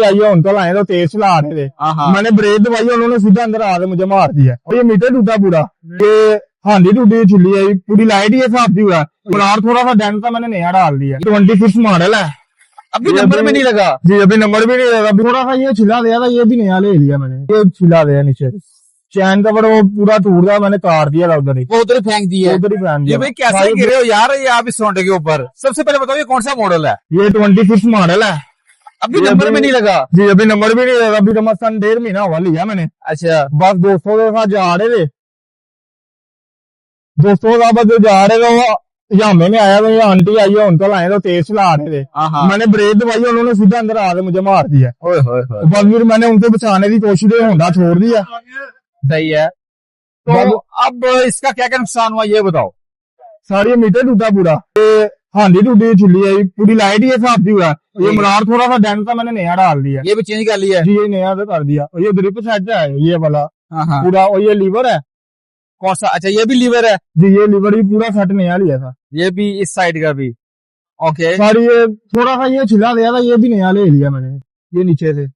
आई है उनका लाए तो तेज चला रहे थे। मैंने ब्रेक दबाई, उन्होंने सीधा अंदर आके मुझे मार दिया और ये मीटर टूटा पूरा। ये हांडी टूटी छिली है, पूरी लाइट ही साफ हुआ है और थोड़ा सा डेंट था, मैंने नया डाल दिया। 26 मॉडल है, अभी नंबर में नहीं लगा जी, अभी नंबर भी नहीं लगा। थोड़ा सा ये छिला दिया था, ये भी नया ले लिया मैंने। ये छिला दिया नीचे, चैन का बड़ा पूरा टूट गया, मैंने काट दिया था उधर ही, वो उधर फेंक दिया। उधर ही फेंक दिया। भाई कैसे गिरे हो यार ये आप इस होंडे के ऊपर? सबसे पहले बताओ ये कौन सा मॉडल है? ये 26 मॉडल है, अभी नंबर में नहीं लगा जी, अभी नंबर भी नहीं लगा। अभी तो मसन 1.5 महीना हुआ लिया मैंने। अच्छा, बस दोस्तों के साथ जा रहे थे, दोस्तों का बस जा रहे थे, वो यामे में आया तो ये आंटी आई है उनका लाए तो तेज चला रहे थे। मैंने ब्रेक दबाई, उन्होंने सीधा अंदर आके मुझे मार दिया। बस फिर मैंने उनको बचाने की कोशिश की, होंडा छोड़ दिया। सही है। तो अब इसका क्या क्या नुकसान हुआ ये बताओ? सारी मीटर टूटा पूरा, ये हांडी टूटी छिली है, पूरी लाइट ही साफ हुआ है। ये मलार थोड़ा सा डेंट था, मैंने नया डाल दिया। ये भी चेंज कर लिया? जी, ये नया तो कर दिया। और ये ड्रिप सेट है ये वाला पूरा, और ये लीवर है। कौन सा? अच्छा, ये भी लीवर है? जी, ये लीवर ही पूरा सेट नया लिया था। ये भी इस साइड का भी? ओके। सारी ये थोड़ा सा ये छिला दिया था, ये भी नया ले लिया मैंने, ये नीचे से।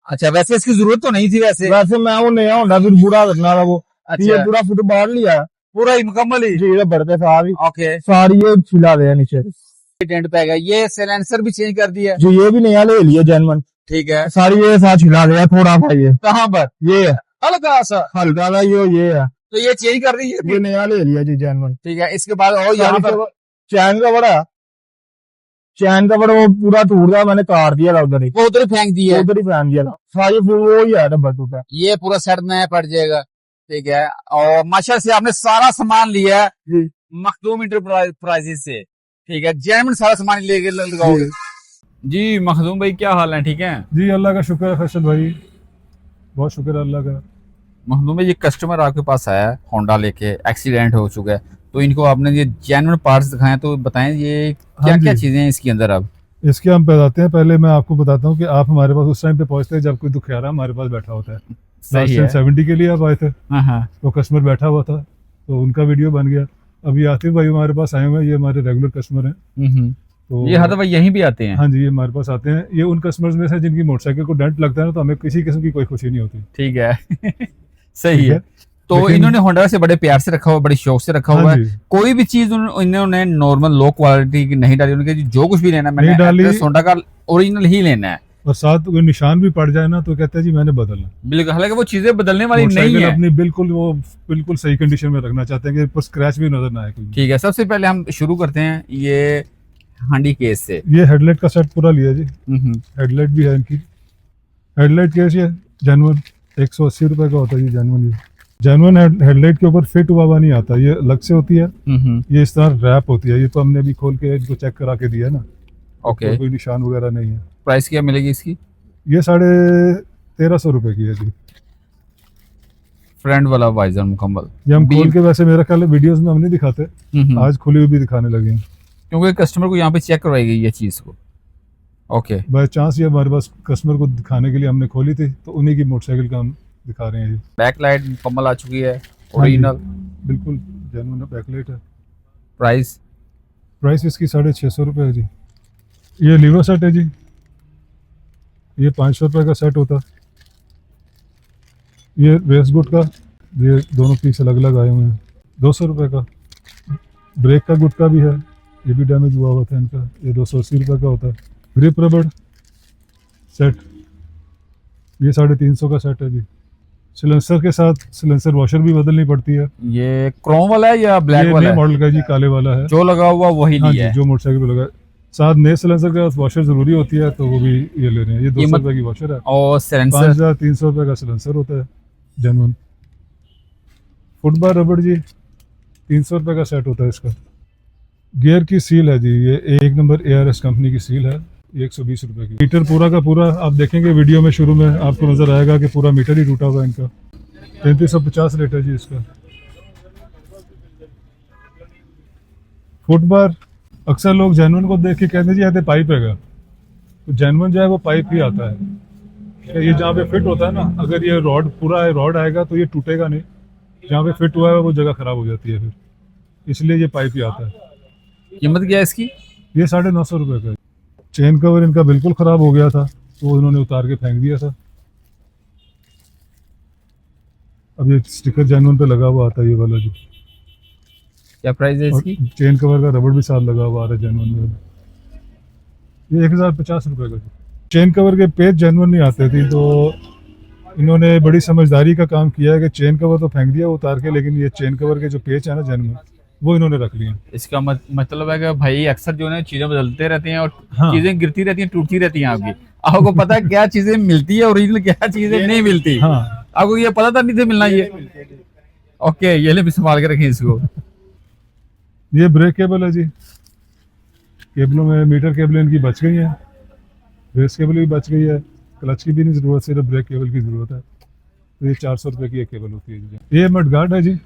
अच्छा, वैसे इसकी जरूरत तो नहीं थी वैसे मैं वो नया होंडा फिर बुरा करना था वो। अच्छा, ये पूरा फुटबॉल लिया पूरा ही मुकम्मल ही? जी, बढ़ते सारी। ओके, सारी ये छिला दिया नीचे, डेंट पे गया। ये साइलेंसर भी चेंज कर दिया? जी, ये भी नया ले लिया जेन्युइन। ठीक है, सारी ये साथ छिला दिया थोड़ा सा। ये कहाँ पर? ये हल्का सा हल्का सा ये है, तो ये चेंज कर दी, ये नया ले लिया जी जेन्युइन। ठीक है, इसके बाद और यहाँ पर चैन का बड़ा वो पूरा टूट गया, मैंने काट दिया था उधर ही, वो उधर फेंक दिया? उधर ही फेंक दिया था। सारी फिर वो ही है नंबर टूटा। ये पूरा सेट नया पड़ जाएगा। ठीक है, और माशा से आपने सारा सामान लिया है मखदूम इंटरप्राइजेज से। ठीक है, जेन्युइन सारा सामान लेके लगाओगे जी। मखदूम भाई क्या हाल है? ठीक है जी, अल्लाह का शुक्र है फैसल भाई, बहुत शुक्र है अल्लाह का। मखदूम भाई, ये कस्टमर आपके पास आया है होंडा लेके, एक्सीडेंट हो चुका है, तो इनको आपने ये जेन्युइन पार्ट्स दिखाए, तो बताएं ये क्या क्या चीजें हैं इसके अंदर? अब इसके हम बताते हैं। पहले मैं आपको बताता हूँ कि आप हमारे पास उस टाइम पे पहुंचते हैं जब कोई दुखियारा हमारे पास बैठा होता है। सही है। 70 के लिए आप आए थे, तो कस्टमर बैठा हुआ था, तो उनका वीडियो बन गया। अभी आतिफ भाई हमारे पास आए हुए हैं, ये हमारे रेगुलर कस्टमर हैं। तो ये हद भाई यहीं भी आते हैं? हाँ जी, ये हमारे पास आते हैं। ये उन कस्टमर्स में से जिनकी मोटरसाइकिल को डेंट लगता है ना, तो हमें किसी किस्म की कोई खुशी नहीं होती। ठीक है सही है। तो इन्होंने होंडा से बड़े प्यार से रखा हुआ, बड़े शौक से रखा हुआ है। कोई भी चीज इन्होंने नॉर्मल लो क्वालिटी की नहीं डाली। उन्होंने जो कुछ भी लेना मैंने होंडा का ओरिजिनल ही लेना है, और साथ कोई निशान भी पड़ जाए ना तो कहते हैं जी मैंने बदलना। बिल्कुल, हालांकि वो चीजें बदलने वाली नहीं है, अपनी बिल्कुल सही कंडीशन में रखना चाहते हैं कि स्क्रैच भी नजर ना आए। ठीक है, सबसे पहले हम शुरू करते हैं ये हांडी केस से। ये हेडलाइट का सेट पूरा लिया जी। हेडलाइट भी है इनकी। हेडलाइट केस ये जेन्युइन 180 रुपए का होता है जी। जेन्युइन हेडलाइट के ऊपर फिट हुआ हुआ नहीं आता, ये अलग से होती है। ये इस तरह रैप होती है। ये तो हमने अभी खोल के इनको चेक करा के दिया ना। ओके, कोई निशान वगैरह नहीं है। प्राइस क्या मिलेगी इसकी? ये 1350 रुपए की है जी। फ्रंट वाला वाइजर मुकम्मल। ये हम खोल के, वैसे मेरा ख्याल है वीडियोस में हम नहीं दिखाते, आज खुली हुई भी दिखाने लगे हैं, क्योंकि कस्टमर को यहाँ पे चेक करवाई गई है चीज को। ओके, बाय चांस ये हमारे पास कस्टमर को दिखाने के लिए हमने खोली थी, तो उन्हीं की मोटरसाइकिल का हम दिखा रहे हैं। ये बैक लाइट मुकम्मल आ चुकी है, ओरिजिनल बिल्कुल जेन्युइन बैक लाइट है। प्राइस इसकी 650 रुपये है जी। ये लीवर सेट है जी, ये 500 रुपये का सेट होता। ये वेस्ट गुट का, ये दोनों पीस अलग अलग आए हुए हैं, 200 रुपये का। ब्रेक का गुट का भी है, ये भी डैमेज हुआ हुआ था इनका, ये 280 रुपये का होता है। ग्रिप रबड़ सेट, ये 350 का सेट है जी। सिलेंसर के साथ सिलेंसर वॉशर भी बदलनी पड़ती है। ये क्रोम वाला है या ब्लैक वाला है? मॉडल का जी, काले वाला है जो लगा हुआ वही लिया है। जो मोटरसाइकिल पे लगा है। साथ नए सिलेंसर के साथ वॉशर जरूरी होती है, तो वो भी ये ले रहे हैं। ये 200 रुपए की वॉशर है, और 5300 रुपए का सिलेंसर होता है जेन्युइन। फुटबार रबड़ जी 300 रुपए का सेट होता है इसका। गियर की सील है जी, ये 1 नंबर ARS कंपनी की सील है, 120 रुपए की। मीटर पूरा का पूरा आप देखेंगे वीडियो में, शुरू में आपको नजर आएगा कि पूरा मीटर ही टूटा हुआ है इनका। 3350 रेट है जी इसका। फुटबार अक्सर लोग जेन्युइन को देख के कहते हैं जी आते पाइप है, तो जेन्युइन जो है वो पाइप ही आता है। ये जहाँ पे फिट होता है ना, अगर ये रॉड पूरा है, रॉड आएगा तो ये टूटेगा नहीं। जहाँ पे फिट हुआ है वो जगह खराब हो जाती है फिर, इसलिए ये पाइप ही आता है। कीमत क्या है इसकी? ये 950 रुपए का। चेन कवर इनका बिल्कुल खराब हो गया था, तो उन्होंने उतार के फेंक दिया था। अब ये स्टिकर जेन्युइन पे लगा हुआ आता है ये वाला जी, क्या प्राइस है और इसकी? चेन कवर का रबड़ भी साथ लगा हुआ आ रहा है जेन्युइन में। ये 1050 रुपये का जी। चेन कवर के पेज जेन्युइन नहीं आते थे, तो इन्होंने बड़ी समझदारी का काम किया है कि चेन कवर तो फेंक दिया उतार के, लेकिन ये चेन कवर के जो पेज है ना जेन्युइन, वो इन्होंने रख लिए। इसका मतलब है कि भाई अक्सर जो है चीजें बदलते रहते हैं और हाँ। चीजें गिरती रहती हैं, टूटती रहती हैं आपकी। आपको पता है क्या चीजें मिलती है ओरिजिनल, क्या चीजें नहीं मिलती। हाँ, आपको ये पता था नहीं था मिलना ये? ओके, ये ले भी संभाल के रखें इसको। ये ब्रेक केबल है जी। केबलों में मीटर केबल इनकी बच गई है, रेस केबल भी बच गई है, क्लच की भी नहीं ज़रूरत, सिर्फ ब्रेक केबल की ज़रूरत है। तो ये 400 रुपये की एक केबल होती है जी। ये मडगार्ड है जी।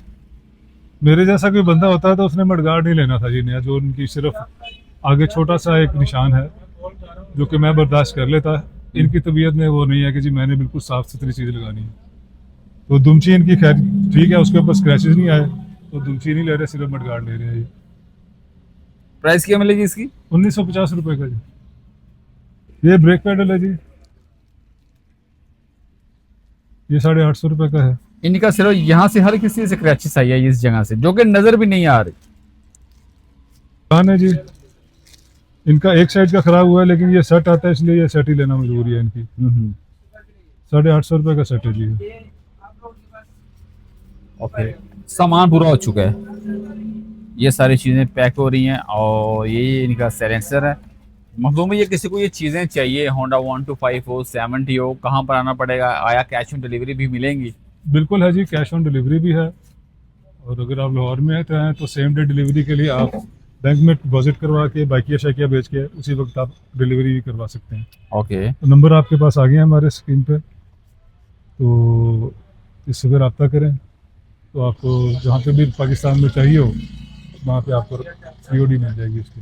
मेरे जैसा कोई बंदा होता है तो उसने मडगार्ड नहीं लेना था जी नया, जो उनकी सिर्फ आगे छोटा सा एक निशान है जो कि मैं बर्दाश्त कर लेता। इनकी तबीयत में वो नहीं है कि जी मैंने बिल्कुल साफ़ सुथरी चीज़ लगानी है। तो दुमची इनकी खैर ठीक है, उसके ऊपर स्क्रैचेस नहीं आए, तो दुमची नहीं ले रहे, सिर्फ मडगार्ड ले रहे हैं। ये प्राइस क्या मिलेगी इसकी? 1950 रुपये का जी। ये ब्रेक पैडल है जी, ये 850 रुपये का है। इनका सिर्फ यहाँ से हर किसी से क्रैचेस आई है इस जगह से, जो कि नजर भी नहीं आ रही। कान है जी, इनका एक साइड का खराब हुआ है, लेकिन ये सेट आता है इसलिए ये सेट ही लेना मजबूरी है इनकी। 850 रुपये का सेट है जी। ओके, सामान पूरा हो चुका है, ये सारी चीजें पैक हो रही हैं और ये इनका साइलेंसर है। मखदूम में ये किसी को ये चीजें चाहिए, होंडा 125 हो 70 हो, कहाँ पर आना पड़ेगा? आया कैश ऑन डिलीवरी भी मिलेंगी? बिल्कुल है जी, कैश ऑन डिलीवरी भी है। और अगर आप लाहौर में हैं तो सेम डे डिलीवरी के लिए आप बैंक में डिपॉजिट करवा के बाइकिया शाइकिया बेच के उसी वक्त आप डिलीवरी भी करवा सकते हैं। ओके, तो नंबर आपके पास आ गए हैं हमारे स्क्रीन पे, तो इससे फिर रब्ता करें, तो आपको जहाँ पे भी पाकिस्तान में चाहिए हो वहाँ पे आपको COD मिल जाएगी उसकी।